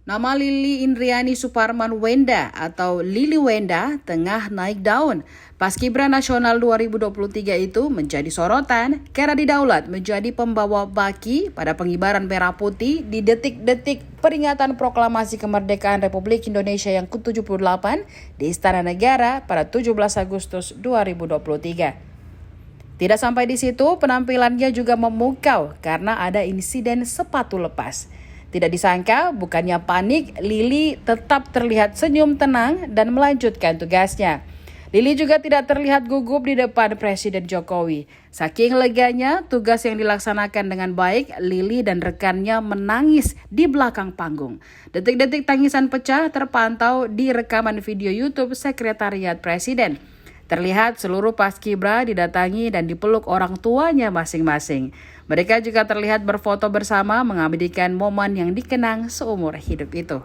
Nama Lili Indriani Suparman Wenda atau Lili Wenda tengah naik daun. Paskibra Nasional 2023 itu menjadi sorotan karena didaulat menjadi pembawa baki pada pengibaran merah putih di detik-detik peringatan proklamasi kemerdekaan Republik Indonesia yang ke-78 di Istana Negara pada 17 Agustus 2023. Tidak sampai di situ, penampilannya juga memukau karena ada insiden sepatu lepas. Tidak disangka, bukannya panik, Lili tetap terlihat senyum tenang dan melanjutkan tugasnya. Lili juga tidak terlihat gugup di depan Presiden Jokowi. Saking leganya, tugas yang dilaksanakan dengan baik, Lili dan rekannya menangis di belakang panggung. Detik-detik tangisan pecah terpantau di rekaman video YouTube Sekretariat Presiden. Terlihat seluruh paskibra didatangi dan dipeluk orang tuanya masing-masing. Mereka juga terlihat berfoto bersama mengabadikan momen yang dikenang seumur hidup itu.